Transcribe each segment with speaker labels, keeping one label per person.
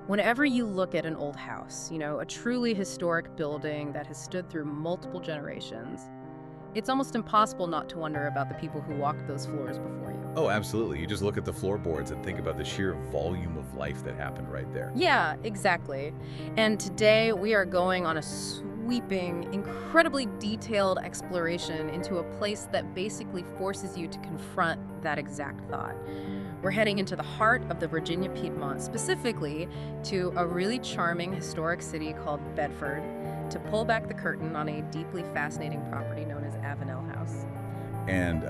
Speaker 1: Whenever you look at an old house, a truly historic building that has stood through multiple generations, it's almost impossible not to wonder about the people who walked those floors before you.
Speaker 2: Oh, absolutely. You just look at the floorboards and think about the sheer volume of life that happened right there.
Speaker 1: Yeah, exactly. And today we are going on a sweeping, incredibly detailed exploration into a place that basically forces you to confront that exact thought. We're heading into the heart of the Virginia Piedmont, specifically to a really charming historic city called Bedford, to pull back the curtain on a deeply fascinating property known as Avenel House.
Speaker 2: And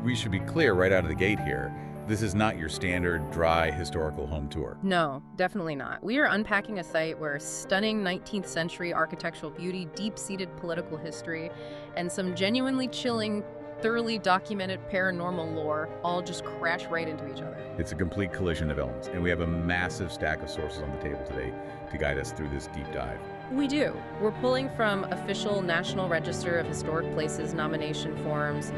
Speaker 2: we should be clear right out of the gate here. This is not your standard dry historical home tour.
Speaker 1: No, definitely not. We are unpacking a site where stunning 19th century architectural beauty, deep-seated political history, and some genuinely chilling, thoroughly documented paranormal lore all just crash right into each other.
Speaker 2: It's a complete collision of elements, and we have a massive stack of sources on the table today to guide us through this deep dive.
Speaker 1: We do. We're pulling from official National Register of Historic Places nomination forms,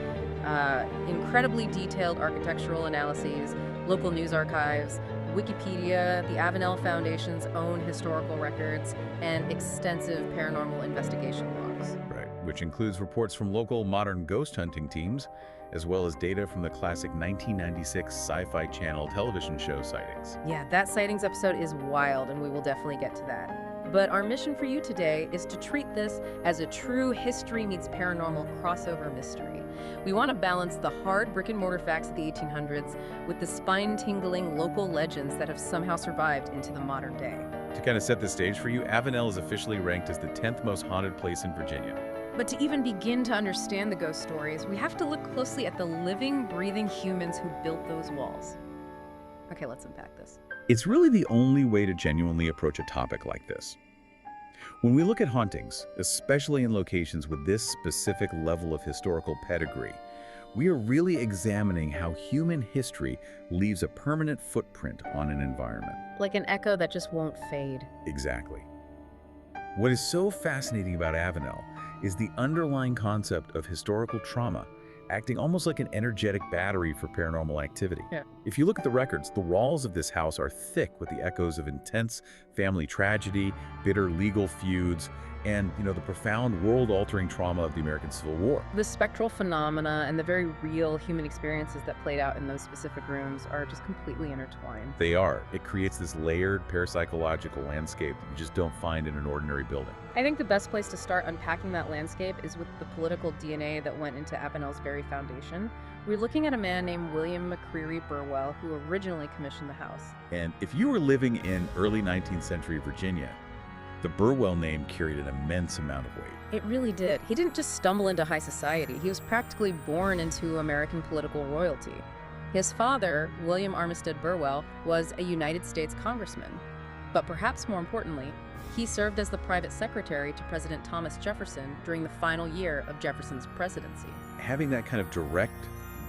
Speaker 1: incredibly detailed architectural analyses, local news archives, Wikipedia, the Avenel Foundation's own historical records, and extensive paranormal investigation logs.
Speaker 2: Right, which includes reports from local modern ghost hunting teams, as well as data from the classic 1996 Sci-Fi Channel television show sightings.
Speaker 1: Yeah, that sightings episode is wild, and we will definitely get to that. But our mission for you today is to treat this as a true history meets paranormal crossover mystery. We want to balance the hard brick-and-mortar facts of the 1800s with the spine-tingling local legends that have somehow survived into the modern day.
Speaker 2: To kind of set the stage for you, Avenel is officially ranked as the 10th most haunted place in Virginia.
Speaker 1: But to even begin to understand the ghost stories, we have to look closely at the living, breathing humans who built those walls. Okay, let's unpack this.
Speaker 2: It's really the only way to genuinely approach a topic like this. When we look at hauntings, especially in locations with this specific level of historical pedigree, we are really examining how human history leaves a permanent footprint on an environment.
Speaker 1: Like an echo that just won't fade.
Speaker 2: Exactly. What is so fascinating about Avenel is the underlying concept of historical trauma acting almost like an energetic battery for paranormal activity.
Speaker 1: Yeah.
Speaker 2: If you look at the records, the walls of this house are thick with the echoes of intense family tragedy, bitter legal feuds, and the profound world-altering trauma of the American Civil War.
Speaker 1: The spectral phenomena and the very real human experiences that played out in those specific rooms are just completely intertwined.
Speaker 2: They are. It creates this layered parapsychological landscape that you just don't find in an ordinary building.
Speaker 1: I think the best place to start unpacking that landscape is with the political DNA that went into Avenel's very foundation. We're looking at a man named William McCreary Burwell, who originally commissioned the house.
Speaker 2: And if you were living in early 19th century Virginia, the Burwell name carried an immense amount of weight.
Speaker 1: It really did. He didn't just stumble into high society. He was practically born into American political royalty. His father, William Armistead Burwell, was a United States congressman. But perhaps more importantly, he served as the private secretary to President Thomas Jefferson during the final year of Jefferson's presidency.
Speaker 2: Having that kind of direct,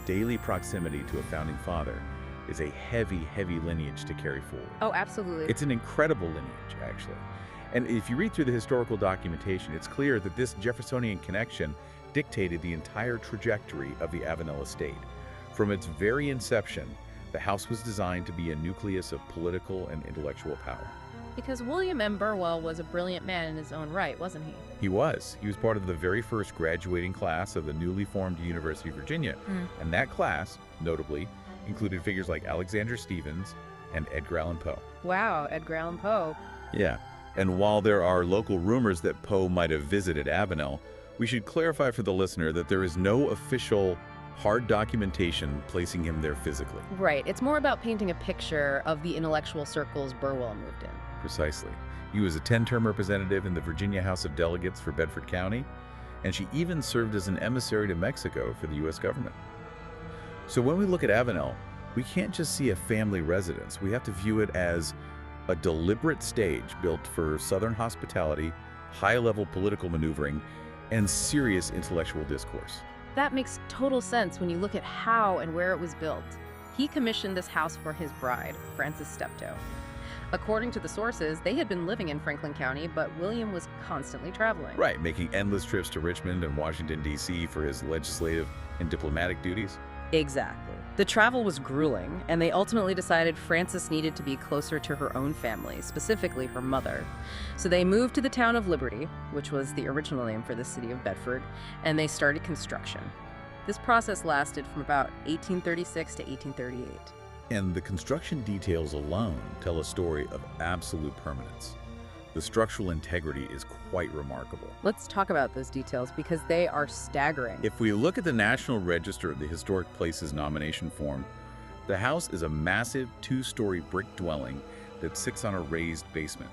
Speaker 2: daily proximity to a founding father is a heavy, heavy lineage to carry forward.
Speaker 1: Oh, absolutely.
Speaker 2: It's an incredible lineage, actually. And if you read through the historical documentation, it's clear that this Jeffersonian connection dictated the entire trajectory of the Avenel estate. From its very inception, the house was designed to be a nucleus of political and intellectual power.
Speaker 1: Because William M. Burwell was a brilliant man in his own right, wasn't he?
Speaker 2: He was. He was part of the very first graduating class of the newly formed University of Virginia. And that class, notably, included figures like Alexander Stephens and Edgar Allan Poe.
Speaker 1: Wow, Edgar Allan Poe.
Speaker 2: Yeah. And while there are local rumors that Poe might have visited Avenel, we should clarify for the listener that there is no official hard documentation placing him there physically.
Speaker 1: Right. It's more about painting a picture of the intellectual circles Burwell moved in.
Speaker 2: Precisely. He was a 10-term representative in the Virginia House of Delegates for Bedford County, and she even served as an emissary to Mexico for the U.S. government. So when we look at Avenel, we can't just see a family residence. We have to view it as a deliberate stage built for Southern hospitality, high-level political maneuvering, and serious intellectual discourse.
Speaker 1: That makes total sense when you look at how and where it was built. He commissioned this house for his bride, Frances Steptoe. According to the sources, they had been living in Franklin County, but William was constantly traveling.
Speaker 2: Right, making endless trips to Richmond and Washington, D.C. for his legislative and diplomatic duties.
Speaker 1: Exactly. The travel was grueling, and they ultimately decided Frances needed to be closer to her own family, specifically her mother. So they moved to the town of Liberty, which was the original name for the city of Bedford, and they started construction. This process lasted from about 1836 to 1838.
Speaker 2: And the construction details alone tell a story of absolute permanence. The structural integrity is quite remarkable.
Speaker 1: Let's talk about those details because they are staggering.
Speaker 2: If we look at the National Register of the Historic Places nomination form, the house is a massive two-story brick dwelling that sits on a raised basement.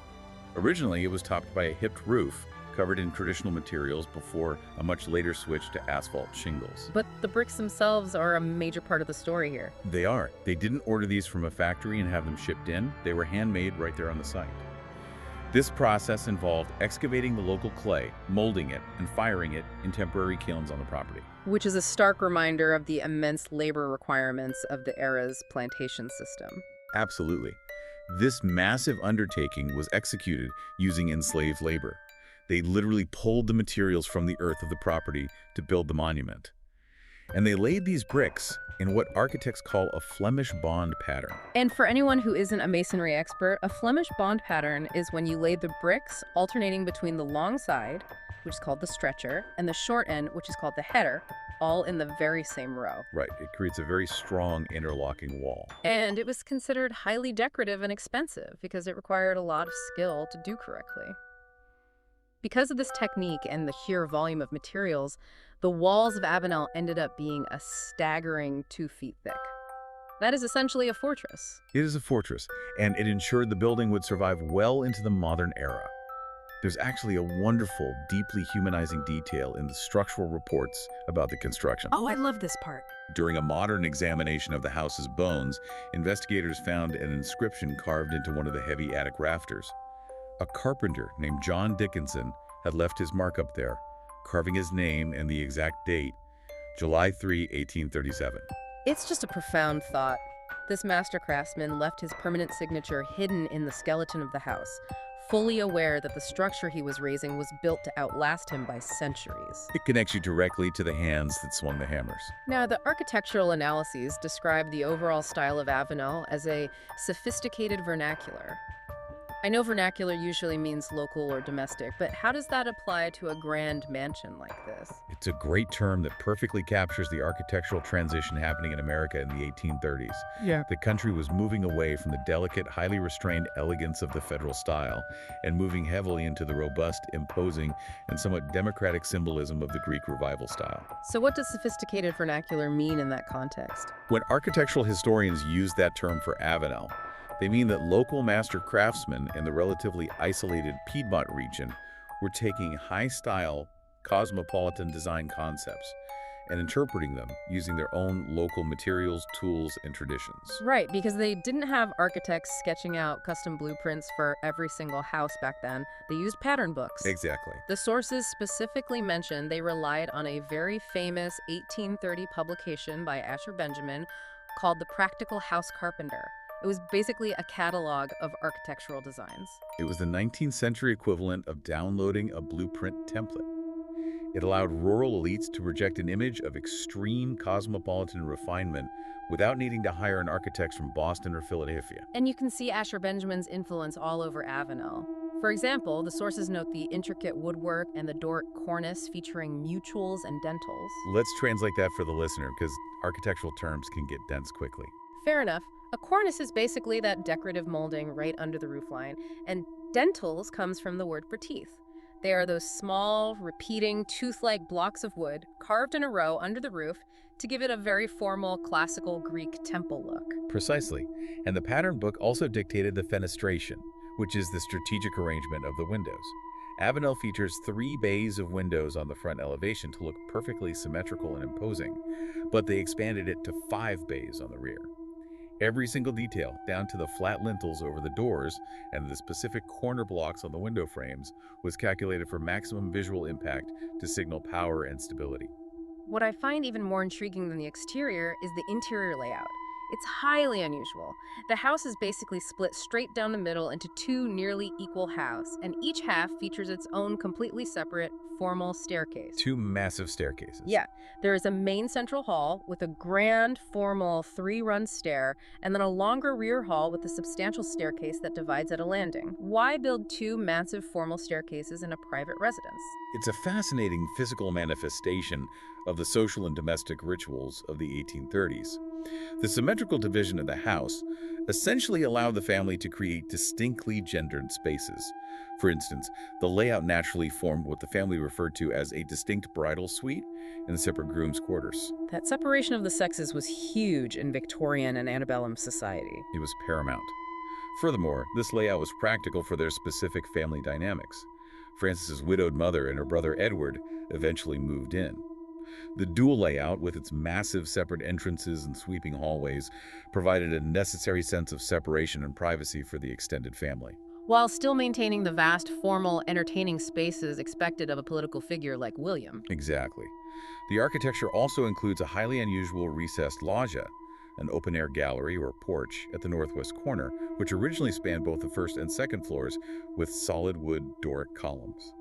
Speaker 2: Originally, it was topped by a hipped roof covered in traditional materials before a much later switch to asphalt shingles.
Speaker 1: But the bricks themselves are a major part of the story here.
Speaker 2: They are. They didn't order these from a factory and have them shipped in. They were handmade right there on the site. This process involved excavating the local clay, molding it, and firing it in temporary kilns on the property.
Speaker 1: Which is a stark reminder of the immense labor requirements of the era's plantation system.
Speaker 2: Absolutely. This massive undertaking was executed using enslaved labor. They literally pulled the materials from the earth of the property to build the monument. And they laid these bricks in what architects call a Flemish bond pattern.
Speaker 1: And for anyone who isn't a masonry expert, a Flemish bond pattern is when you lay the bricks alternating between the long side, which is called the stretcher, and the short end, which is called the header, all in the very same row.
Speaker 2: Right, it creates a very strong interlocking wall.
Speaker 1: And it was considered highly decorative and expensive because it required a lot of skill to do correctly. Because of this technique and the sheer volume of materials, the walls of Avenel ended up being a staggering 2 feet thick. That is essentially a fortress.
Speaker 2: It is a fortress, and it ensured the building would survive well into the modern era. There's actually a wonderful, deeply humanizing detail in the structural reports about the construction.
Speaker 1: Oh, I love this part.
Speaker 2: During a modern examination of the house's bones, investigators found an inscription carved into one of the heavy attic rafters. A carpenter named John Dickinson had left his mark up there, carving his name and the exact date, July 3, 1837.
Speaker 1: It's just a profound thought. This master craftsman left his permanent signature hidden in the skeleton of the house, fully aware that the structure he was raising was built to outlast him by centuries.
Speaker 2: It connects you directly to the hands that swung the hammers.
Speaker 1: Now, the architectural analyses describe the overall style of Avenel as a sophisticated vernacular. I know vernacular usually means local or domestic, but how does that apply to a grand mansion like this?
Speaker 2: It's a great term that perfectly captures the architectural transition happening in America in the 1830s.
Speaker 1: Yeah.
Speaker 2: The country was moving away from the delicate, highly restrained elegance of the federal style and moving heavily into the robust, imposing, and somewhat democratic symbolism of the Greek Revival style.
Speaker 1: So what does sophisticated vernacular mean in that context?
Speaker 2: When architectural historians use that term for Avenel, they mean that local master craftsmen in the relatively isolated Piedmont region were taking high-style, cosmopolitan design concepts and interpreting them using their own local materials, tools, and traditions.
Speaker 1: Right, because they didn't have architects sketching out custom blueprints for every single house back then. They used pattern books.
Speaker 2: Exactly.
Speaker 1: The sources specifically mention they relied on a very famous 1830 publication by Asher Benjamin called The Practical House Carpenter. It was basically a catalog of architectural designs.
Speaker 2: It was the 19th century equivalent of downloading a blueprint template. It allowed rural elites to project an image of extreme cosmopolitan refinement without needing to hire an architect from Boston or Philadelphia.
Speaker 1: And you can see Asher Benjamin's influence all over Avenel. For example, the sources note the intricate woodwork and the Doric cornice featuring mutuals and dentils.
Speaker 2: Let's translate that for the listener because architectural terms can get dense quickly.
Speaker 1: Fair enough. A cornice is basically that decorative molding right under the roofline, and dentils comes from the word for teeth. They are those small, repeating, tooth-like blocks of wood carved in a row under the roof to give it a very formal, classical Greek temple look.
Speaker 2: Precisely. And the pattern book also dictated the fenestration, which is the strategic arrangement of the windows. Avenel features 3 bays of windows on the front elevation to look perfectly symmetrical and imposing, but they expanded it to 5 bays on the rear. Every single detail, down to the flat lintels over the doors and the specific corner blocks on the window frames, was calculated for maximum visual impact to signal power and stability.
Speaker 1: What I find even more intriguing than the exterior is the interior layout. It's highly unusual. The house is basically split straight down the middle into two nearly equal halves, and each half features its own completely separate, formal staircase.
Speaker 2: Two massive staircases.
Speaker 1: Yeah, there is a main central hall with a grand, formal three-run stair, and then a longer rear hall with a substantial staircase that divides at a landing. Why build two massive formal staircases in a private residence?
Speaker 2: It's a fascinating physical manifestation of the social and domestic rituals of the 1830s. The symmetrical division of the house essentially allowed the family to create distinctly gendered spaces. For instance, the layout naturally formed what the family referred to as a distinct bridal suite and separate groom's quarters.
Speaker 1: That separation of the sexes was huge in Victorian and antebellum society.
Speaker 2: It was paramount. Furthermore, this layout was practical for their specific family dynamics. Frances's widowed mother and her brother Edward eventually moved in. The dual layout, with its massive separate entrances and sweeping hallways, provided a necessary sense of separation and privacy for the extended family.
Speaker 1: While still maintaining the vast, formal, entertaining spaces expected of a political figure like William.
Speaker 2: Exactly. The architecture also includes a highly unusual recessed loggia, an open-air gallery or porch at the northwest corner, which originally spanned both the first and second floors with solid wood Doric columns.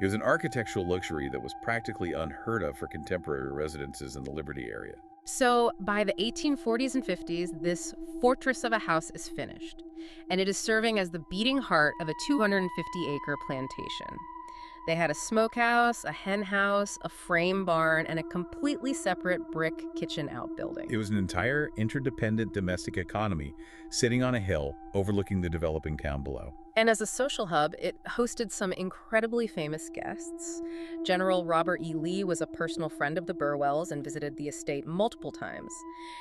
Speaker 2: It was an architectural luxury that was practically unheard of for contemporary residences in the Liberty area.
Speaker 1: So, by the 1840s and 50s, this fortress of a house is finished, and it is serving as the beating heart of a 250-acre plantation. They had a smokehouse, a hen house, a frame barn, and a completely separate brick kitchen outbuilding.
Speaker 2: It was an entire interdependent domestic economy sitting on a hill overlooking the developing town below.
Speaker 1: And as a social hub, it hosted some incredibly famous guests. General Robert E. Lee was a personal friend of the Burwells and visited the estate multiple times.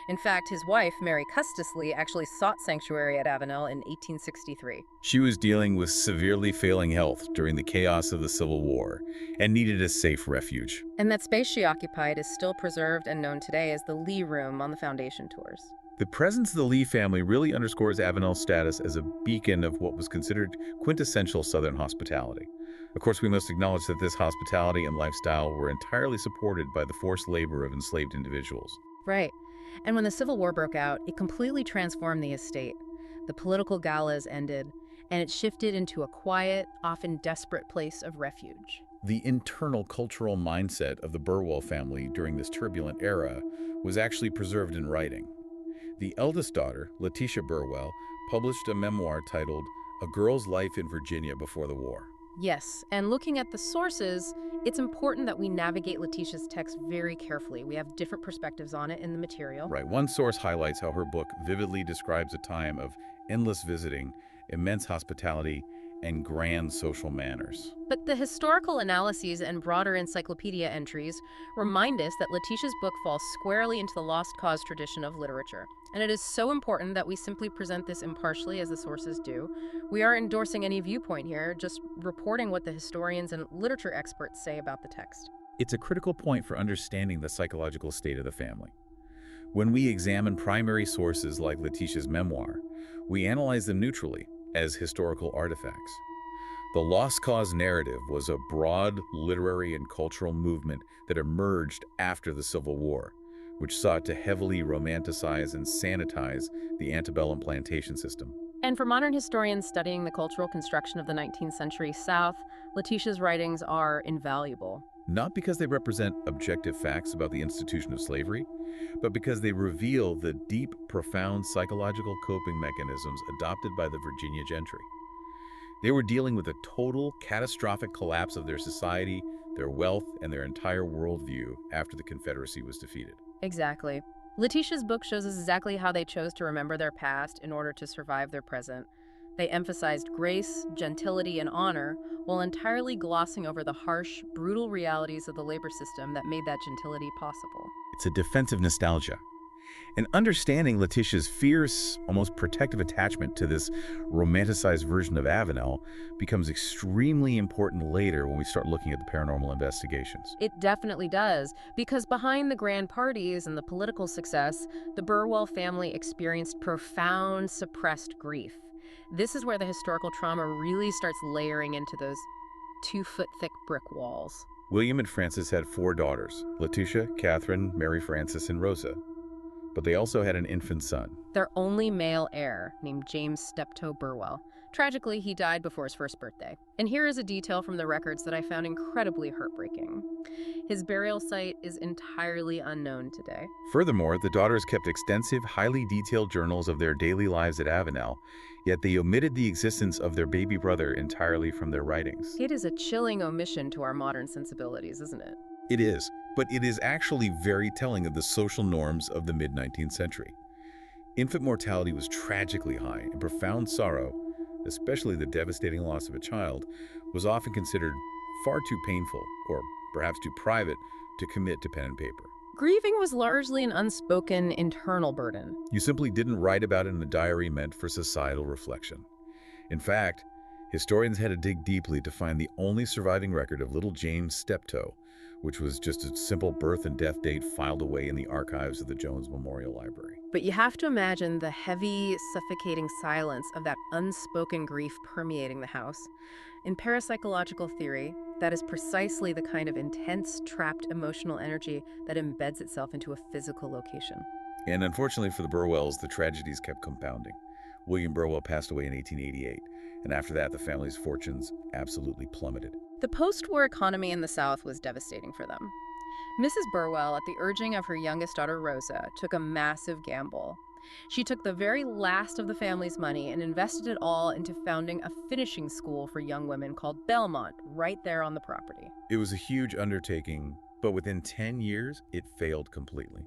Speaker 1: In fact, his wife, Mary Custis Lee, actually sought sanctuary at Avenel in 1863.
Speaker 2: She was dealing with severely failing health during the chaos of the Civil War and needed a safe refuge.
Speaker 1: And that space she occupied is still preserved and known today as the Lee Room on the Foundation tours.
Speaker 2: The presence of the Lee family really underscores Avenel's status as a beacon of what was considered quintessential Southern hospitality. Of course, we must acknowledge that this hospitality and lifestyle were entirely supported by the forced labor of enslaved individuals.
Speaker 1: Right. And when the Civil War broke out, it completely transformed the estate. The political galas ended, and it shifted into a quiet, often desperate place of refuge.
Speaker 2: The internal cultural mindset of the Burwell family during this turbulent era was actually preserved in writing. The eldest daughter, Letitia Burwell, published a memoir titled A Girl's Life in Virginia Before the War.
Speaker 1: Yes, and looking at the sources, it's important that we navigate Letitia's text very carefully. We have different perspectives on it in the material.
Speaker 2: Right. One source highlights how her book vividly describes a time of endless visiting, immense hospitality, and grand social manners.
Speaker 1: But the historical analyses and broader encyclopedia entries remind us that Letitia's book falls squarely into the lost cause tradition of literature. And it is so important that we simply present this impartially as the sources do. We aren't endorsing any viewpoint here, just reporting what the historians and literature experts say about the text.
Speaker 2: It's a critical point for understanding the psychological state of the family. When we examine primary sources like Letitia's memoir, we analyze them neutrally, as historical artifacts. The lost cause narrative was a broad literary and cultural movement that emerged after the Civil War, which sought to heavily romanticize and sanitize the antebellum plantation system.
Speaker 1: And for modern historians studying the cultural construction of the 19th century South, Letitia's writings are invaluable.
Speaker 2: Not because they represent objective facts about the institution of slavery, but because they reveal the deep, profound psychological coping mechanisms adopted by the Virginia gentry. They were dealing with a total, catastrophic collapse of their society, their wealth, and their entire worldview after the Confederacy was defeated.
Speaker 1: Exactly. Letitia's book shows us exactly how they chose to remember their past in order to survive their present. They emphasized grace, gentility, and honor, while entirely glossing over the harsh, brutal realities of the labor system that made that gentility possible.
Speaker 2: It's a defensive nostalgia. And understanding Letitia's fierce, almost protective attachment to this romanticized version of Avenel becomes extremely important later when we start looking at the paranormal investigations.
Speaker 1: It definitely does, because behind the grand parties and the political success, the Burwell family experienced profound, suppressed grief. This is where the historical trauma really starts layering into those 2-foot-thick brick walls.
Speaker 2: William and Frances had 4 daughters: Letitia, Catherine, Mary Frances, and Rosa. but they also had an infant son.
Speaker 1: Their only male heir, named James Steptoe Burwell. Tragically, he died before his first birthday. And here is a detail from the records that I found incredibly heartbreaking. His burial site is entirely unknown today.
Speaker 2: Furthermore, the daughters kept extensive, highly detailed journals of their daily lives at Avenel, yet they omitted the existence of their baby brother entirely from their writings.
Speaker 1: It is a chilling omission to our modern sensibilities, isn't it?
Speaker 2: It is, but it is actually very telling of the social norms of the mid-19th century. Infant mortality was tragically high, and profound sorrow, especially the devastating loss of a child, was often considered far too painful, or perhaps too private, to commit to pen and paper.
Speaker 1: Grieving was largely an unspoken internal burden.
Speaker 2: You simply didn't write about it in a diary meant for societal reflection. In fact, historians had to dig deeply to find the only surviving record of little James Steptoe, which was just a simple birth and death date filed away in the archives of the Jones Memorial Library.
Speaker 1: But you have to imagine the heavy, suffocating silence of that unspoken grief permeating the house. In parapsychological theory, that is precisely the kind of intense, trapped emotional energy that embeds itself into a physical location.
Speaker 2: And unfortunately for the Burwells, the tragedies kept compounding. William Burwell passed away in 1888, and after that, the family's fortunes absolutely plummeted.
Speaker 1: The post-war economy in the South was devastating for them. Mrs. Burwell, at the urging of her youngest daughter Rosa, took a massive gamble. She took the very last of the family's money and invested it all into founding a finishing school for young women called Belmont, right there on the property.
Speaker 2: It was a huge undertaking, but within 10 years, it failed completely.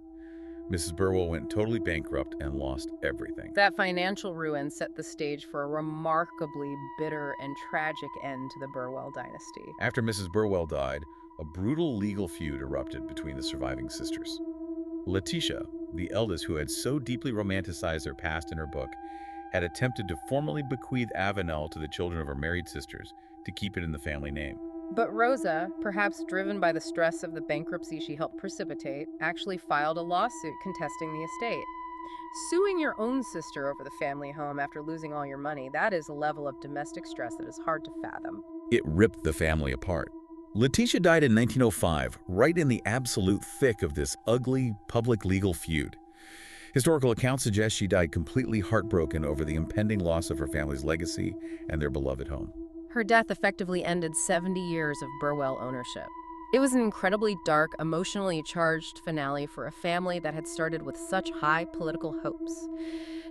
Speaker 2: Mrs. Burwell went totally bankrupt and lost everything.
Speaker 1: That financial ruin set the stage for a remarkably bitter and tragic end to the Burwell dynasty.
Speaker 2: After Mrs. Burwell died, a brutal legal feud erupted between the surviving sisters. Letitia, the eldest, who had so deeply romanticized their past in her book, had attempted to formally bequeath Avenel to the children of her married sisters to keep it in the family name.
Speaker 1: But Rosa, perhaps driven by the stress of the bankruptcy she helped precipitate, actually filed a lawsuit contesting the estate. Suing your own sister over the family home after losing all your money, that is a level of domestic stress that is hard to fathom.
Speaker 2: It ripped the family apart. Letitia died in 1905, right in the absolute thick of this ugly public legal feud. Historical accounts suggest she died completely heartbroken over the impending loss of her family's legacy and their beloved home.
Speaker 1: Her death effectively ended 70 years of Burwell ownership. It was an incredibly dark, emotionally charged finale for a family that had started with such high political hopes.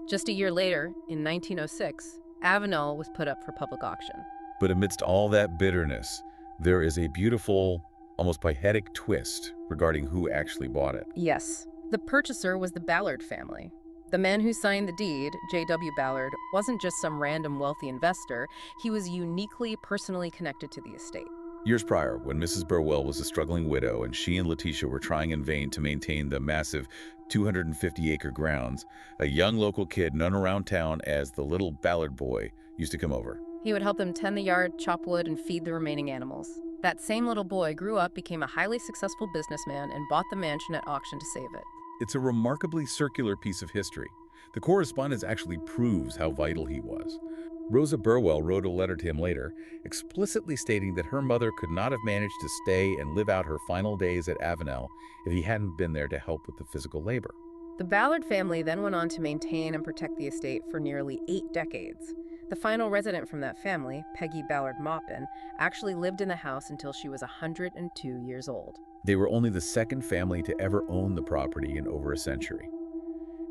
Speaker 1: Just a year later, in 1906, Avenel was put up for public auction.
Speaker 2: But amidst all that bitterness, there is a beautiful, almost poetic twist regarding who actually bought it.
Speaker 1: Yes, the purchaser was the Ballard family. The man who signed the deed, J.W. Ballard, wasn't just some random wealthy investor. He was uniquely personally connected to the estate.
Speaker 2: Years prior, when Mrs. Burwell was a struggling widow and she and Letitia were trying in vain to maintain the massive 250-acre grounds, a young local kid known around town as the little Ballard boy used to come over.
Speaker 1: He would help them tend the yard, chop wood, and feed the remaining animals. That same little boy grew up, became a highly successful businessman, and bought the mansion at auction to save it.
Speaker 2: It's a remarkably circular piece of history. The correspondence actually proves how vital he was. Rosa Burwell wrote a letter to him later, explicitly stating that her mother could not have managed to stay and live out her final days at Avenel if he hadn't been there to help with the physical labor.
Speaker 1: The Ballard family then went on to maintain and protect the estate for nearly 8 decades. The final resident from that family, Peggy Ballard Maupin, actually lived in the house until she was 102 years old.
Speaker 2: They were only the second family to ever own the property in over a century.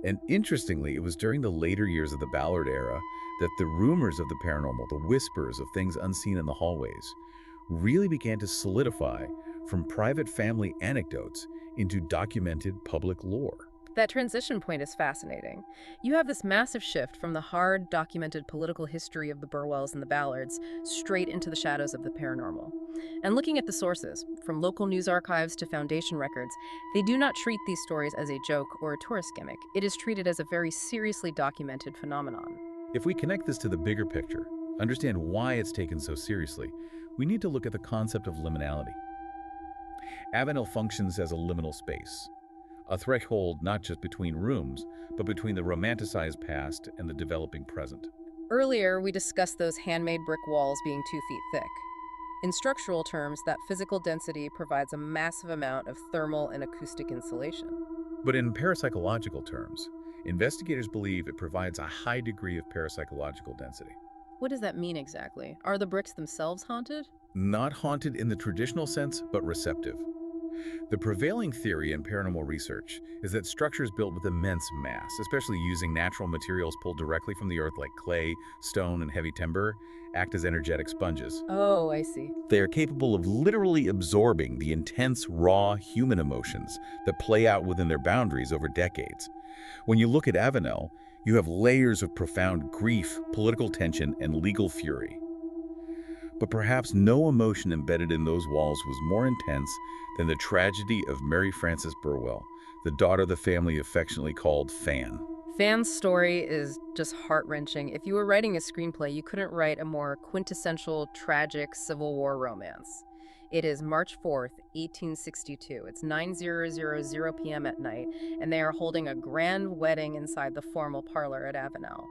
Speaker 2: And interestingly, it was during the later years of the Ballard era that the rumors of the paranormal, the whispers of things unseen in the hallways, really began to solidify from private family anecdotes into documented public lore.
Speaker 1: That transition point is fascinating. You have this massive shift from the hard, documented political history of the Burwells and the Ballards straight into the shadows of the paranormal. And looking at the sources, from local news archives to Foundation records, they do not treat these stories as a joke or a tourist gimmick. It is treated as a very seriously documented phenomenon.
Speaker 2: If we connect this to the bigger picture, understand why it's taken so seriously, we need to look at the concept of liminality. Avenel functions as a liminal space, a threshold not just between rooms, but between the romanticized past and the developing present.
Speaker 1: Earlier, we discussed those handmade brick walls being 2 feet thick. In structural terms, that physical density provides a massive amount of thermal and acoustic insulation.
Speaker 2: But in parapsychological terms, investigators believe it provides a high degree of parapsychological density.
Speaker 1: What does that mean exactly? Are the bricks themselves haunted?
Speaker 2: Not haunted in the traditional sense, but receptive. The prevailing theory in paranormal research is that structures built with immense mass, especially using natural materials pulled directly from the earth like clay, stone, and heavy timber, act as energetic sponges.
Speaker 1: Oh, I see.
Speaker 2: They are capable of literally absorbing the intense, raw human emotions that play out within their boundaries over decades. When you look at Avenel, you have layers of profound grief, political tension, and legal fury. But perhaps no emotion embedded in those walls was more intense than the tragedy of Mary Frances Burwell, the daughter the family affectionately called Fan.
Speaker 1: Fan's story is just heart-wrenching. If you were writing a screenplay, you couldn't write a more quintessential, tragic Civil War romance. It is March 4th, 1862. It's 9:00 p.m. at night, and they are holding a grand wedding inside the formal parlor at Avenel.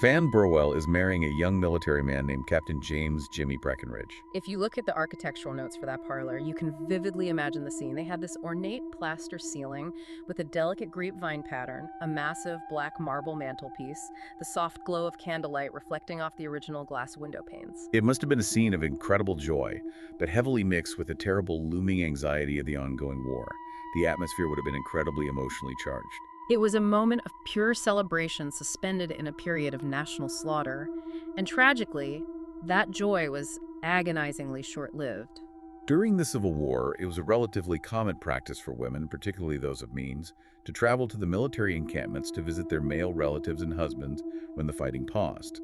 Speaker 2: Fan Burwell is marrying a young military man named Captain James Jimmy Breckinridge.
Speaker 1: If you look at the architectural notes for that parlor, you can vividly imagine the scene. They had this ornate plaster ceiling with a delicate grapevine pattern, a massive black marble mantelpiece, the soft glow of candlelight reflecting off the original glass window panes.
Speaker 2: It must have been a scene of incredible joy, but heavily mixed with the terrible looming anxiety of the ongoing war. The atmosphere would have been incredibly emotionally charged.
Speaker 1: It was a moment of pure celebration suspended in a period of national slaughter, and tragically, that joy was agonizingly short-lived.
Speaker 2: During the Civil War, it was a relatively common practice for women, particularly those of means, to travel to the military encampments to visit their male relatives and husbands when the fighting paused.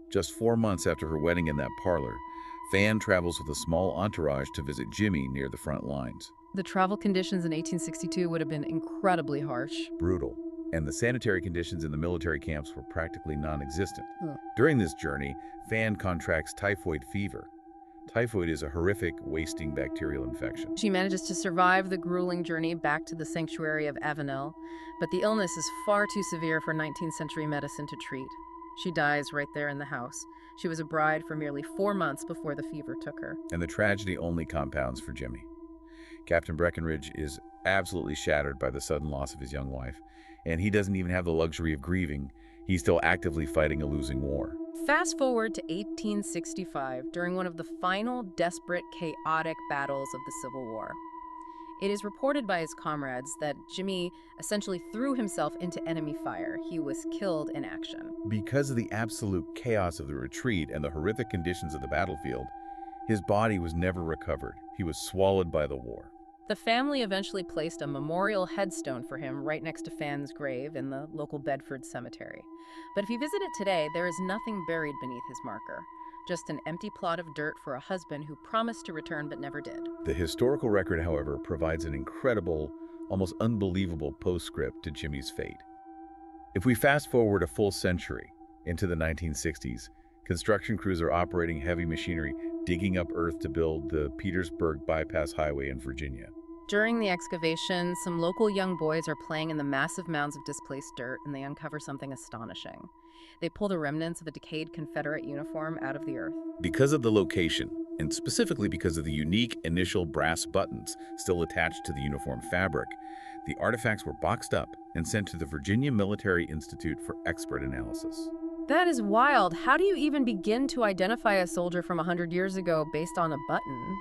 Speaker 2: Just 4 months after her wedding in that parlor, Fan travels with a small entourage to visit Jimmy near the front lines.
Speaker 1: The travel conditions in 1862 would have been incredibly harsh.
Speaker 2: Brutal. And the sanitary conditions in the military camps were practically non-existent.
Speaker 1: Hmm.
Speaker 2: During this journey, Fan contracts typhoid fever. Typhoid is a horrific, wasting bacterial infection.
Speaker 1: She manages to survive the grueling journey back to the sanctuary of Avenel, but the illness is far too severe for 19th century medicine to treat. She dies right there in the house. She was a bride for merely 4 months before the fever took her.
Speaker 2: And the tragedy only compounds for Jimmy. Captain Breckinridge is absolutely shattered by the sudden loss of his young wife, and he doesn't even have the luxury of grieving. He's still actively fighting a losing war.
Speaker 1: Fast forward to 1865, during one of the final desperate, chaotic battles of the Civil War. It is reported by his comrades that Jimmy essentially threw himself into enemy fire. He was killed in action.
Speaker 2: Because of the absolute chaos of the retreat and the horrific conditions of the battlefield, his body was never recovered. He was swallowed by the war.
Speaker 1: The family eventually placed a memorial headstone for him right next to Fan's grave in the local Bedford cemetery. But if you visit it today, there is nothing buried beneath his marker. Just an empty plot of dirt for a husband who promised to return but never did.
Speaker 2: The historical record, however, provides an incredible, almost unbelievable postscript to Jimmy's fate. If we fast forward a full century into the 1960s, construction crews are operating heavy machinery, digging up earth to build the Petersburg Bypass Highway in Virginia.
Speaker 1: During the excavation, some local young boys are playing in the massive mounds of displaced dirt, and they uncover something astonishing. They pull the remnants of a decayed Confederate uniform out of the earth.
Speaker 2: Because of the location, and specifically because of the unique initial brass buttons still attached to the uniform fabric, the artifacts were boxed up and sent to the Virginia Military Institute for expert analysis.
Speaker 1: That is wild. How do you even begin to identify a soldier from 100 years ago based on a button?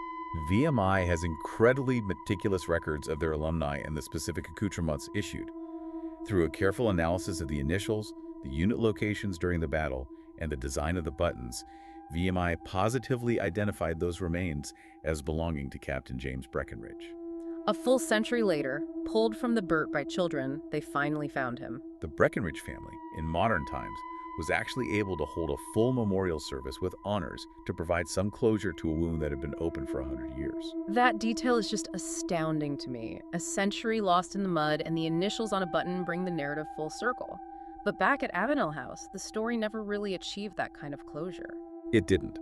Speaker 2: VMI has incredibly meticulous records of their alumni and the specific accoutrements issued. Through a careful analysis of the initials, the unit locations during the battle, and the design of the buttons, VMI positively identified those remains as belonging to Captain James Breckinridge.
Speaker 1: A full century later, pulled from the dirt by children, they finally found him.
Speaker 2: The Breckinridge family, in modern times, was actually able to hold a full memorial service with honors to provide some closure to a wound that had been open for 100 years.
Speaker 1: That detail is just astounding to me. A century lost in the mud, and the initials on a button bring the narrative full circle. But back at Avenel House, the story never really achieved that kind of closure.
Speaker 2: It didn't.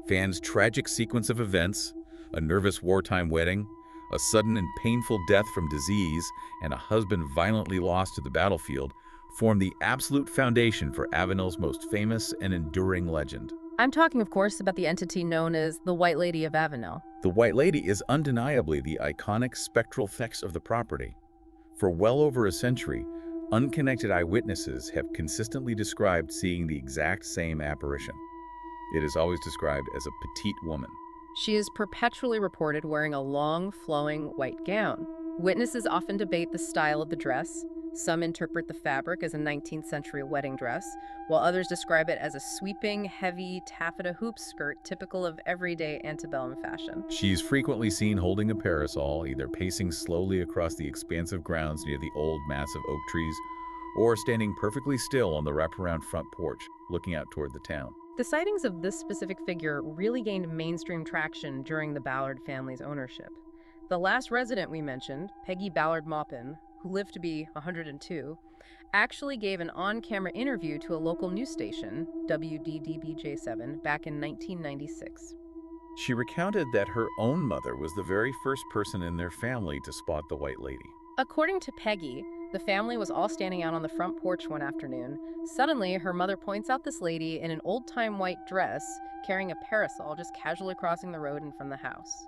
Speaker 2: Fan's tragic sequence of events, a nervous wartime wedding, a sudden and painful death from disease, and a husband violently lost to the battlefield form the absolute foundation for Avenel's most famous and enduring legend.
Speaker 1: I'm talking, of course, about the entity known as the White Lady of Avenel.
Speaker 2: The White Lady is undeniably the iconic spectral effects of the property. For well over a century, unconnected eyewitnesses have consistently described seeing the exact same apparition. It is always described as a petite woman.
Speaker 1: She is perpetually reported wearing a long, flowing white gown. Witnesses often debate the style of the dress. Some interpret the fabric as a 19th century wedding dress, while others describe it as a sweeping, heavy taffeta hoop skirt typical of everyday antebellum fashion.
Speaker 2: She's frequently seen holding a parasol, either pacing slowly across the expansive grounds near the old, massive oak trees, or standing perfectly still on the wraparound front porch, looking out toward the town.
Speaker 1: The sightings of this specific figure really gained mainstream traction during the Ballard family's ownership. The last resident we mentioned, Peggy Ballard Maupin, who lived to be 102, actually gave an on-camera interview to a local news station, WDDBJ7, back in 1996.
Speaker 2: She recounted that her own mother was the very first person in their family to spot the White Lady.
Speaker 1: According to Peggy, the family was all standing out on the front porch one afternoon. Suddenly, her mother points out this lady in an old-time white dress, carrying a parasol, just casually crossing the road in front of the house.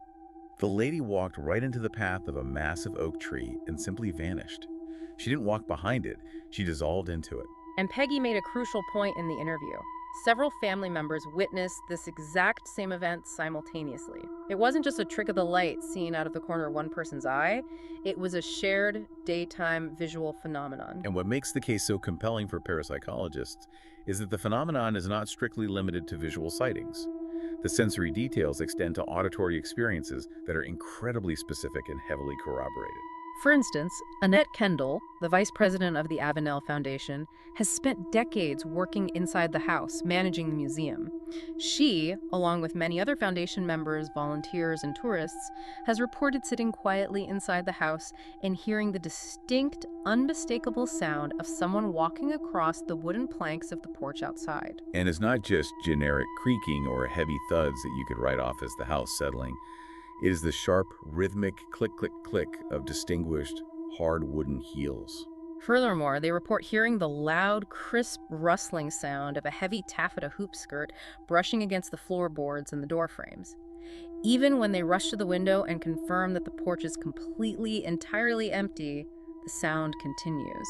Speaker 2: The lady walked right into the path of a massive oak tree and simply vanished. She didn't walk behind it, she dissolved into it.
Speaker 1: And Peggy made a crucial point in the interview. Several family members witnessed this exact same event simultaneously. It wasn't just a trick of the light seen out of the corner of one person's eye, it was a shared daytime visual phenomenon.
Speaker 2: And what makes the case so compelling for parapsychologists is that the phenomenon is not strictly limited to visual sightings. The sensory details extend to auditory experiences that are incredibly specific and heavily corroborated.
Speaker 1: For instance, Annette Kendall, the vice president of the Avenel Foundation, has spent decades working inside the house, managing the museum. She, along with many other foundation members, volunteers, and tourists, has reported sitting quietly inside the house and hearing the distinct, unmistakable sound of someone walking across the wooden planks of the porch outside.
Speaker 2: And it's not just generic creaking or heavy thuds that you could write off as the house settling. It is the sharp, rhythmic click, click, click of distinguished, hard wooden heels.
Speaker 1: Furthermore, they report hearing the loud, crisp rustling sound of a heavy taffeta hoop skirt brushing against the floorboards and the door frames. Even when they rush to the window and confirm that the porch is completely, entirely empty, the sound continues.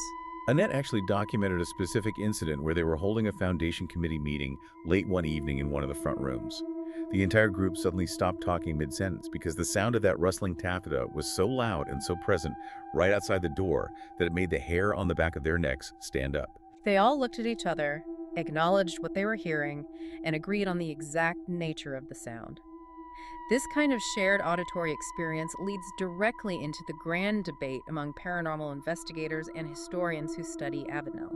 Speaker 2: Annette actually documented a specific incident where they were holding a foundation committee meeting late one evening in one of the front rooms. The entire group suddenly stopped talking mid-sentence because the sound of that rustling taffeta was so loud and so present right outside the door that it made the hair on the back of their necks stand up.
Speaker 1: They all looked at each other, acknowledged what they were hearing, and agreed on the exact nature of the sound. This kind of shared auditory experience leads directly into the grand debate among paranormal investigators and historians who study Avenel.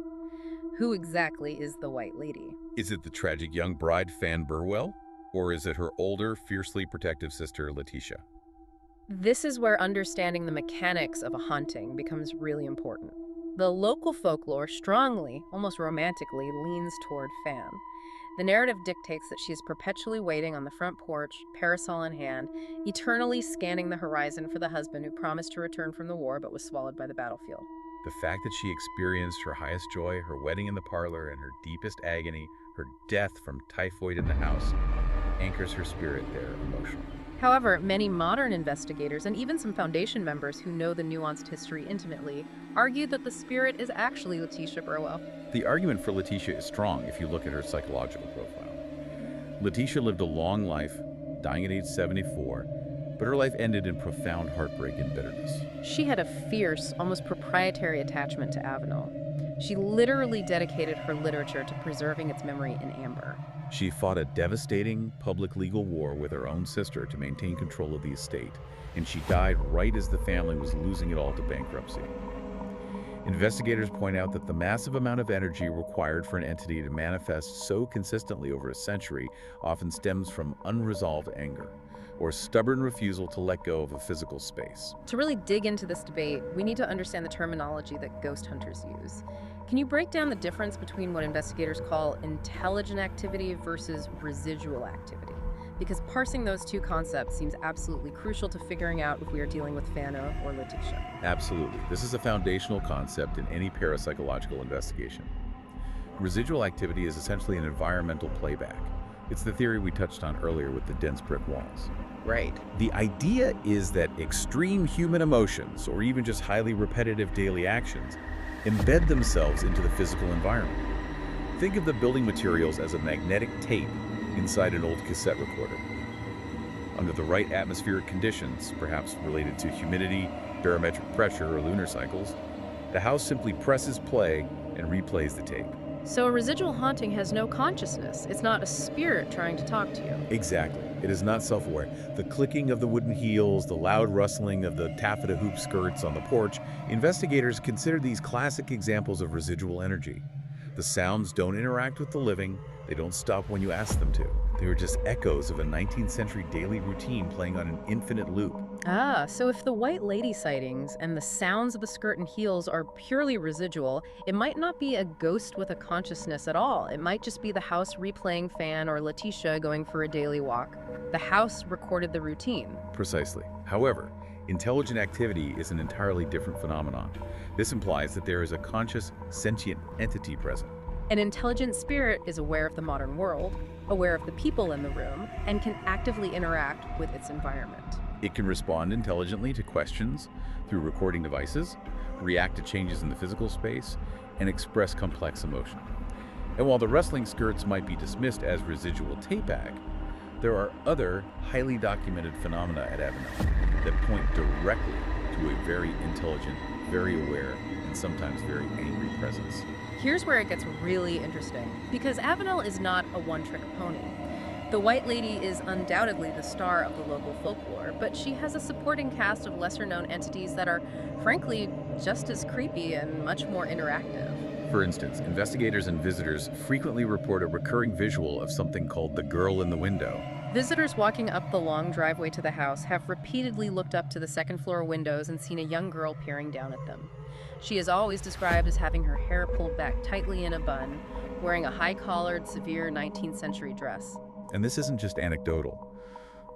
Speaker 1: Who exactly is the White Lady?
Speaker 2: Is it the tragic young bride Fan Burwell? Or is it her older, fiercely protective sister, Letitia?
Speaker 1: This is where understanding the mechanics of a haunting becomes really important. The local folklore strongly, almost romantically, leans toward Fan. The narrative dictates that she is perpetually waiting on the front porch, parasol in hand, eternally scanning the horizon for the husband who promised to return from the war but was swallowed by the battlefield.
Speaker 2: The fact that she experienced her highest joy, her wedding in the parlor, and her deepest agony, her death from typhoid in the house, anchors her spirit there emotionally.
Speaker 1: However, many modern investigators and even some Foundation members who know the nuanced history intimately argue that the spirit is actually Letitia Burwell.
Speaker 2: The argument for Letitia is strong if you look at her psychological profile. Letitia lived a long life, dying at age 74, but her life ended in profound heartbreak and bitterness.
Speaker 1: She had a fierce, almost proprietary attachment to Avenel. She literally dedicated her literature to preserving its memory in amber.
Speaker 2: She fought a devastating public legal war with her own sister to maintain control of the estate, and she died right as the family was losing it all to bankruptcy. Investigators point out that the massive amount of energy required for an entity to manifest so consistently over a century often stems from unresolved anger or stubborn refusal to let go of a physical space.
Speaker 1: To really dig into this debate, we need to understand the terminology that ghost hunters use. Can you break down the difference between what investigators call intelligent activity versus residual activity? Because parsing those two concepts seems absolutely crucial to figuring out if we are dealing with Fana or Letitia.
Speaker 2: Absolutely. This is a foundational concept in any parapsychological investigation. Residual activity is essentially an environmental playback. It's the theory we touched on earlier with the dense brick walls.
Speaker 1: Right.
Speaker 2: The idea is that extreme human emotions, or even just highly repetitive daily actions, embed themselves into the physical environment. Think of the building materials as a magnetic tape inside an old cassette recorder. Under the right atmospheric conditions, perhaps related to humidity, barometric pressure, or lunar cycles, the house simply presses play and replays the tape.
Speaker 1: So a residual haunting has no consciousness. It's not a spirit trying to talk to you.
Speaker 2: Exactly. It is not self-aware. The clicking of the wooden heels, the loud rustling of the taffeta hoop skirts on the porch, investigators consider these classic examples of residual energy. The sounds don't interact with the living. They don't stop when you ask them to. They are just echoes of a 19th century daily routine playing on an infinite loop.
Speaker 1: Ah, so if the white lady sightings and the sounds of the skirt and heels are purely residual, it might not be a ghost with a consciousness at all. It might just be the house replaying Fan or Letitia going for a daily walk. The house recorded the routine.
Speaker 2: Precisely. However, intelligent activity is an entirely different phenomenon. This implies that there is a conscious, sentient entity present.
Speaker 1: An intelligent spirit is aware of the modern world, aware of the people in the room, and can actively interact with its environment.
Speaker 2: It can respond intelligently to questions through recording devices, react to changes in the physical space, and express complex emotion. And while the rustling skirts might be dismissed as residual tape-ag, there are other highly documented phenomena at Avenel that point directly to a very intelligent, very aware, and sometimes very angry presence.
Speaker 1: Here's where it gets really interesting, because Avenel is not a one-trick pony. The White Lady is undoubtedly the star of the local folklore, but she has a supporting cast of lesser-known entities that are, frankly, just as creepy and much more interactive.
Speaker 2: For instance, investigators and visitors frequently report a recurring visual of something called the girl in the window.
Speaker 1: Visitors walking up the long driveway to the house have repeatedly looked up to the second-floor windows and seen a young girl peering down at them. She is always described as having her hair pulled back tightly in a bun, wearing a high-collared, severe 19th century dress.
Speaker 2: And this isn't just anecdotal.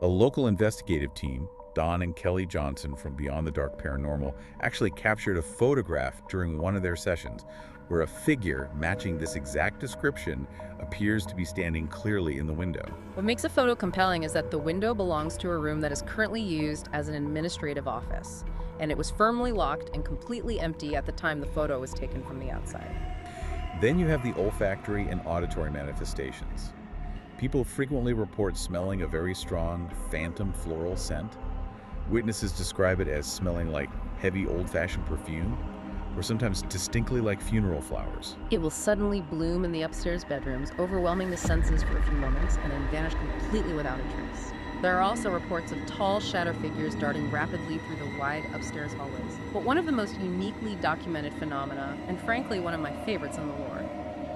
Speaker 2: A local investigative team, Don and Kelly Johnson from Beyond the Dark Paranormal, actually captured a photograph during one of their sessions where a figure matching this exact description appears to be standing clearly in the window.
Speaker 1: What makes a photo compelling is that the window belongs to a room that is currently used as an administrative office, and it was firmly locked and completely empty at the time the photo was taken from the outside.
Speaker 2: Then you have the olfactory and auditory manifestations. People frequently report smelling a very strong, phantom floral scent. Witnesses describe it as smelling like heavy old-fashioned perfume, or sometimes distinctly like funeral flowers.
Speaker 1: It will suddenly bloom in the upstairs bedrooms, overwhelming the senses for a few moments, and then vanish completely without a trace. There are also reports of tall shadow figures darting rapidly through the wide upstairs hallways. But one of the most uniquely documented phenomena, and frankly one of my favorites in the lore,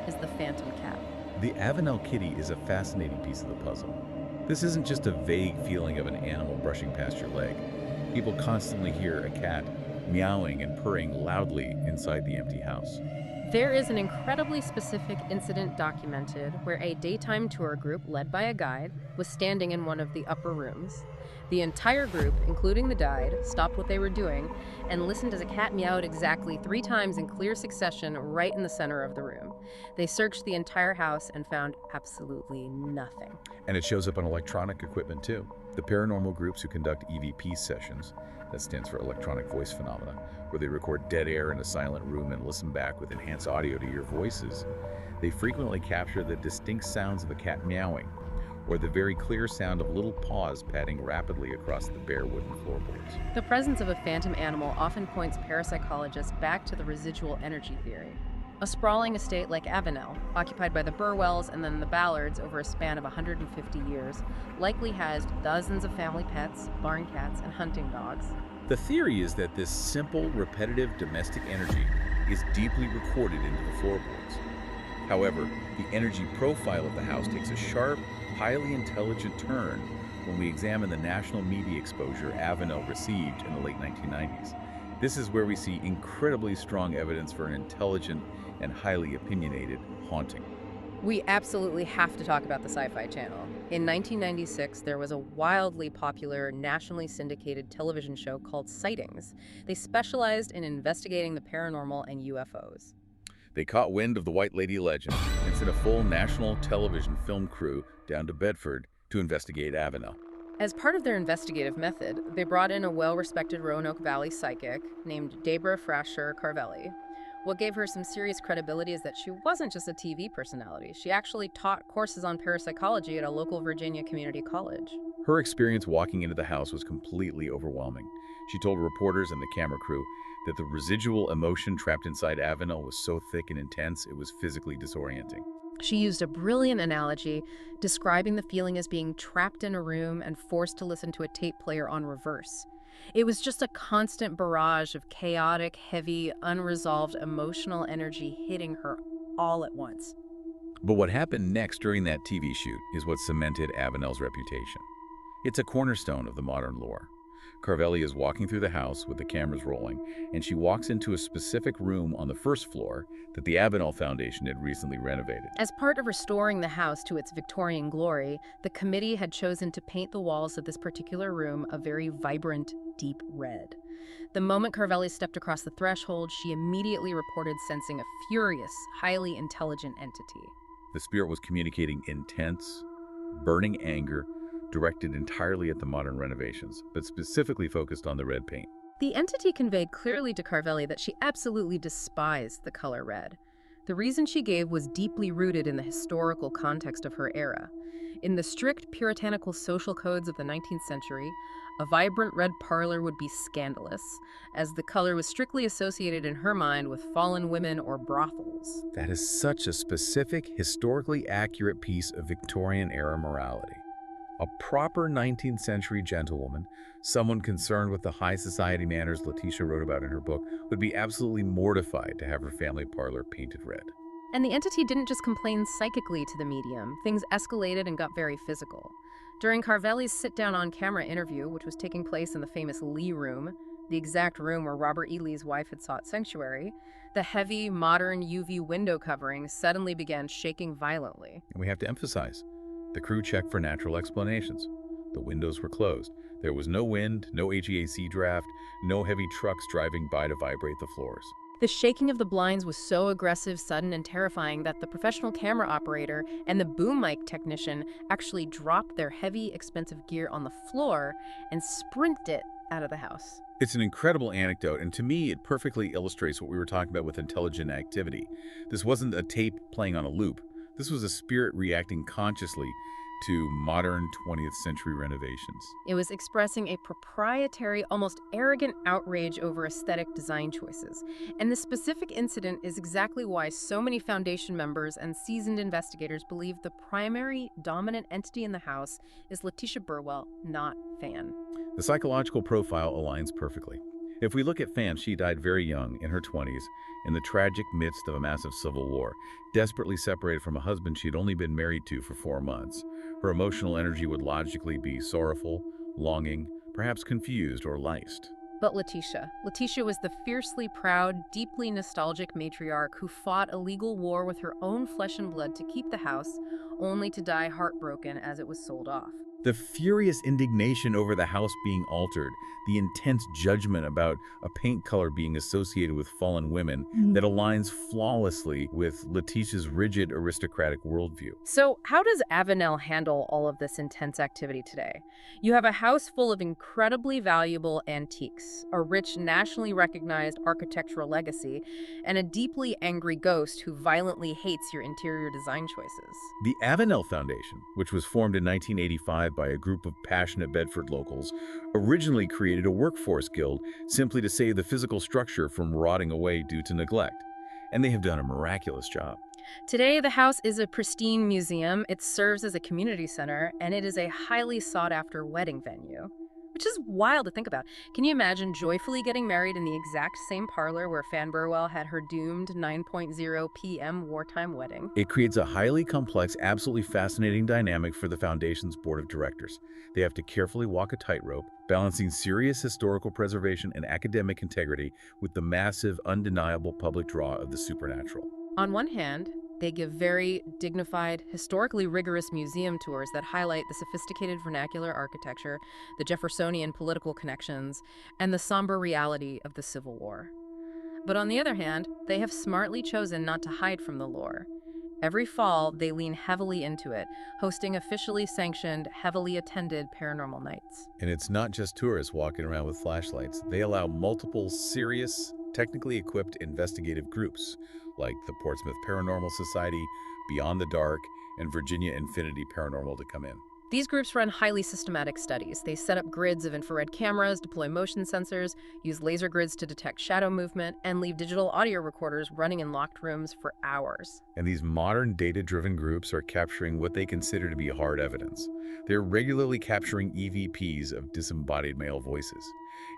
Speaker 1: is the phantom cat.
Speaker 2: The Avenel kitty is a fascinating piece of the puzzle. This isn't just a vague feeling of an animal brushing past your leg. People constantly hear a cat meowing and purring loudly inside the empty house.
Speaker 1: There is an incredibly specific incident documented where a daytime tour group led by a guide was standing in one of the upper rooms. The entire group, including the guide, stopped what they were doing and listened as a cat meowed exactly 3 times in clear succession right in the center of the room. They searched the entire house and found absolutely nothing.
Speaker 2: And it shows up on electronic equipment too. The paranormal groups who conduct EVP sessions, that stands for electronic voice phenomena, where they record dead air in a silent room and listen back with enhanced audio to your voices, they frequently capture the distinct sounds of a cat meowing, or the very clear sound of little paws padding rapidly across the bare wooden floorboards.
Speaker 1: The presence of a phantom animal often points parapsychologists back to the residual energy theory. A sprawling estate like Avenel, occupied by the Burwells and then the Ballards over a span of 150 years, likely has dozens of family pets, barn cats, and hunting dogs.
Speaker 2: The theory is that this simple, repetitive domestic energy is deeply recorded into the floorboards. However, the energy profile of the house takes a sharp, highly intelligent turn when we examine the national media exposure Avenel received in the late 1990s. This is where we see incredibly strong evidence for an intelligent and highly opinionated haunting.
Speaker 1: We absolutely have to talk about the Sci-Fi Channel. In 1996, there was a wildly popular, nationally syndicated television show called Sightings. They specialized in investigating the paranormal and UFOs.
Speaker 2: They caught wind of the White Lady legend and sent a full national television film crew down to Bedford to investigate Avenel.
Speaker 1: As part of their investigative method, they brought in a well-respected Roanoke Valley psychic named Debra Frasher Carvelli. What gave her some serious credibility is that she wasn't just a TV personality. She actually taught courses on parapsychology at a local Virginia community college.
Speaker 2: Her experience walking into the house was completely overwhelming. She told reporters and the camera crew that the residual emotion trapped inside Avenel was so thick and intense it was physically disorienting.
Speaker 1: She used a brilliant analogy, describing the feeling as being trapped in a room and forced to listen to a tape player on reverse. It was just a constant barrage of chaotic, heavy, unresolved emotional energy hitting her all at once.
Speaker 2: But what happened next during that TV shoot is what cemented Avenel's reputation. It's a cornerstone of the modern lore. Carvelli is walking through the house with the cameras rolling, and she walks into a specific room on the first floor that the Avenel Foundation had recently renovated.
Speaker 1: As part of restoring the house to its Victorian glory, the committee had chosen to paint the walls of this particular room a very vibrant, deep red. The moment Carvelli stepped across the threshold, she immediately reported sensing a furious, highly intelligent entity.
Speaker 2: The spirit was communicating intense, burning anger directed entirely at the modern renovations, but specifically focused on the red paint.
Speaker 1: The entity conveyed clearly to Carvelli that she absolutely despised the color red. The reason she gave was deeply rooted in the historical context of her era. In the strict puritanical social codes of the 19th century, a vibrant red parlor would be scandalous, as the color was strictly associated in her mind with fallen women or brothels.
Speaker 2: That is such a specific, historically accurate piece of Victorian-era morality. A proper 19th century gentlewoman, someone concerned with the high society manners Letitia wrote about in her book, would be absolutely mortified to have her family parlor painted red.
Speaker 1: And the entity didn't just complain psychically to the medium. Things escalated and got very physical. During Carvelli's sit-down on-camera interview, which was taking place in the famous Lee Room, the exact room where Robert E. Lee's wife had sought sanctuary, the heavy, modern UV window covering suddenly began shaking violently.
Speaker 2: And we have to emphasize, the crew checked for natural explanations. The windows were closed. There was no wind, no HVAC draft, no heavy trucks driving by to vibrate the floors.
Speaker 1: The shaking of the blinds was so aggressive, sudden, and terrifying that the professional camera operator and the boom mic technician actually dropped their heavy, expensive gear on the floor and sprinted out of the house.
Speaker 2: It's an incredible anecdote, and to me, it perfectly illustrates what we were talking about with intelligent activity. This wasn't a tape playing on a loop. This was a spirit reacting consciously to modern 20th century renovations.
Speaker 1: It was expressing a proprietary, almost arrogant outrage over aesthetic design choices. And this specific incident is exactly why so many Foundation members and seasoned investigators believe the primary dominant entity in the house is Letitia Burwell, not Fan.
Speaker 2: The psychological profile aligns perfectly. If we look at Fan, she died very young, in her 20s, in the tragic midst of a massive civil war, desperately separated from a husband she had only been married to for 4 months. Her emotional energy would logically be sorrowful, longing, perhaps confused or liced.
Speaker 1: But Letitia was the fiercely proud, deeply nostalgic matriarch who fought a legal war with her own flesh and blood to keep the house, only to die heartbroken as it was sold off.
Speaker 2: The furious indignation over the house being altered, the intense judgment about a paint color being associated with fallen women that aligns flawlessly with Letitia's rigid aristocratic worldview.
Speaker 1: So how does Avenel handle all of this intense activity today? You have a house full of incredibly valuable antiques, a rich, nationally recognized architectural legacy, and a deeply angry ghost who violently hates your interior design choices.
Speaker 2: The Avenel Foundation, which was formed in 1985 by a group of passionate Bedford locals, originally created a workforce guild simply to save the physical structure from rotting away due to neglect. And they have done a miraculous job.
Speaker 1: Today, the house is a pristine museum, it serves as a community center, and it is a highly sought-after wedding venue. Which is wild to think about. Can you imagine joyfully getting married in the exact same parlor where Fan Burwell had her doomed 9:00 p.m. wartime wedding?
Speaker 2: It creates a highly complex, absolutely fascinating dynamic for the Foundation's board of directors. They have to carefully walk a tightrope, balancing serious historical preservation and academic integrity with the massive, undeniable public draw of the supernatural.
Speaker 1: On one hand, they give very dignified, historically rigorous museum tours that highlight the sophisticated vernacular architecture, the Jeffersonian political connections, and the somber reality of the Civil War. But on the other hand, they have smartly chosen not to hide from the lore. Every fall, they lean heavily into it, hosting officially sanctioned, heavily attended paranormal nights.
Speaker 2: And it's not just tourists walking around with flashlights. They allow multiple serious, technically equipped investigative groups like the Portsmouth Paranormal Society, Beyond the Dark, and Virginia Infinity Paranormal to come in.
Speaker 1: These groups run highly systematic studies. They set up grids of infrared cameras, deploy motion sensors, use laser grids to detect shadow movement, and leave digital audio recorders running in locked rooms for hours.
Speaker 2: And these modern data-driven groups are capturing what they consider to be hard evidence. They're regularly capturing EVPs of disembodied male voices.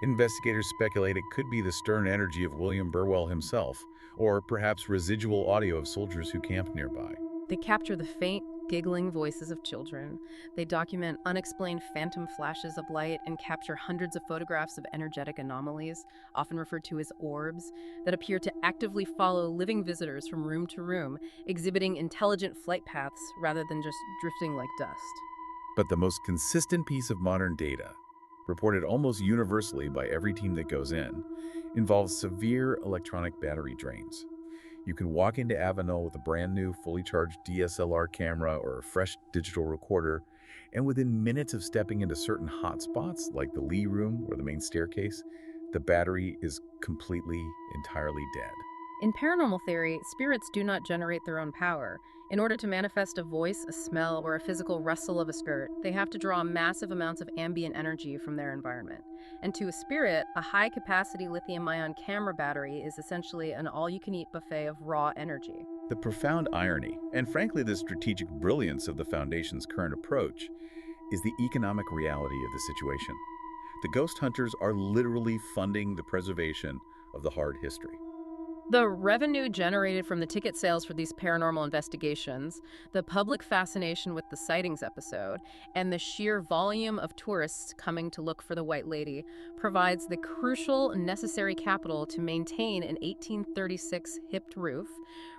Speaker 2: Investigators speculate it could be the stern energy of William Burwell himself, or perhaps residual audio of soldiers who camped nearby.
Speaker 1: They capture the faint, giggling voices of children. They document unexplained phantom flashes of light and capture hundreds of photographs of energetic anomalies, often referred to as orbs, that appear to actively follow living visitors from room to room, exhibiting intelligent flight paths rather than just drifting like dust.
Speaker 2: But the most consistent piece of modern data, reported almost universally by every team that goes in, involves severe electronic battery drains. You can walk into Avenel with a brand new, fully charged DSLR camera or a fresh digital recorder, and within minutes of stepping into certain hotspots, like the Lee Room or the main staircase, the battery is entirely dead.
Speaker 1: In paranormal theory, spirits do not generate their own power. In order to manifest a voice, a smell, or a physical rustle of a skirt, they have to draw massive amounts of ambient energy from their environment. And to a spirit, a high-capacity lithium-ion camera battery is essentially an all-you-can-eat buffet of raw energy.
Speaker 2: The profound irony, and frankly the strategic brilliance of the Foundation's current approach, is the economic reality of the situation. The ghost hunters are literally funding the preservation of the hard history.
Speaker 1: The revenue generated from the ticket sales for these paranormal investigations, the public fascination with the sightings episode, and the sheer volume of tourists coming to look for the White Lady provides the crucial necessary capital to maintain an 1836 hipped roof,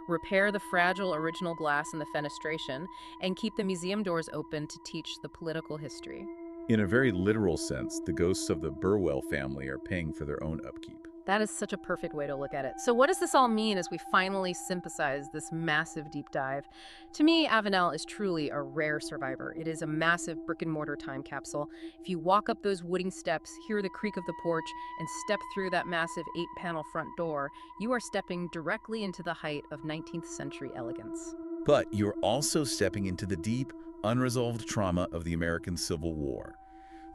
Speaker 1: repair the fragile original glass in the fenestration, and keep the museum doors open to teach the political history.
Speaker 2: In a very literal sense, the ghosts of the Burwell family are paying for their own upkeep.
Speaker 1: That is such a perfect way to look at it. So what does this all mean as we finally synthesize this massive deep dive? To me, Avenel is truly a rare survivor. It is a massive brick-and-mortar time capsule. If you walk up those wooden steps, hear the creak of the porch, and step through that massive 8-panel front door, you are stepping directly into the height of 19th century elegance.
Speaker 2: But you're also stepping into the deep, unresolved trauma of the American Civil War,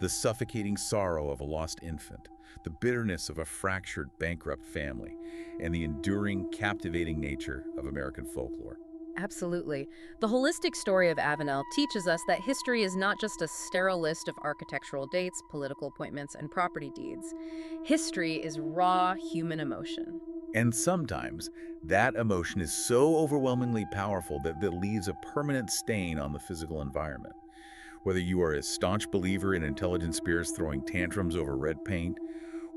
Speaker 2: the suffocating sorrow of a lost infant, the bitterness of a fractured, bankrupt family, and the enduring, captivating nature of American folklore.
Speaker 1: Absolutely. The holistic story of Avenel teaches us that history is not just a sterile list of architectural dates, political appointments, and property deeds. History is raw human emotion.
Speaker 2: And sometimes, that emotion is so overwhelmingly powerful that it leaves a permanent stain on the physical environment. Whether you are a staunch believer in intelligent spirits throwing tantrums over red paint,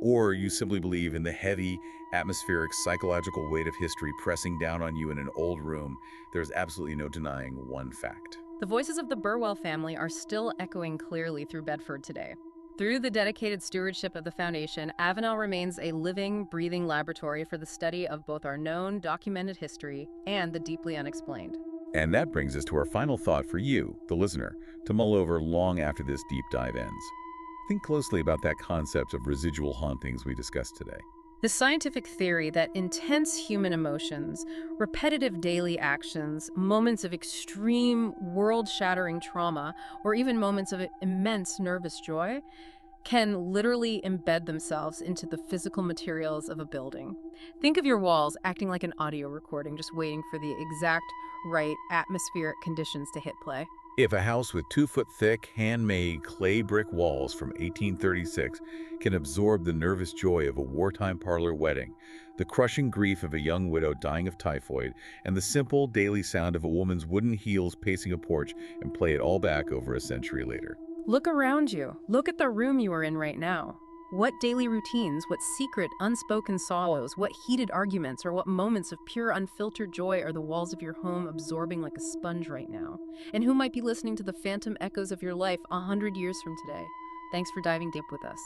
Speaker 2: or you simply believe in the heavy, atmospheric, psychological weight of history pressing down on you in an old room, there's absolutely no denying one fact.
Speaker 1: The voices of the Burwell family are still echoing clearly through Bedford today. Through the dedicated stewardship of the Foundation, Avenel remains a living, breathing laboratory for the study of both our known, documented history and the deeply unexplained.
Speaker 2: And that brings us to our final thought for you, the listener, to mull over long after this deep dive ends. Think closely about that concept of residual hauntings we discussed today.
Speaker 1: The scientific theory that intense human emotions, repetitive daily actions, moments of extreme, world-shattering trauma, or even moments of immense nervous joy can literally embed themselves into the physical materials of a building. Think of your walls acting like an audio recording, just waiting for the exact right atmospheric conditions to hit play.
Speaker 2: If a house with 2-foot-thick, handmade clay brick walls from 1836 can absorb the nervous joy of a wartime parlor wedding, the crushing grief of a young widow dying of typhoid, and the simple daily sound of a woman's wooden heels pacing a porch, and play it all back over a century later.
Speaker 1: Look around you. Look at the room you are in right now. What daily routines, what secret, unspoken sorrows, what heated arguments, or what moments of pure, unfiltered joy are the walls of your home absorbing like a sponge right now? And who might be listening to the phantom echoes of your life 100 years from today? Thanks for diving deep with us.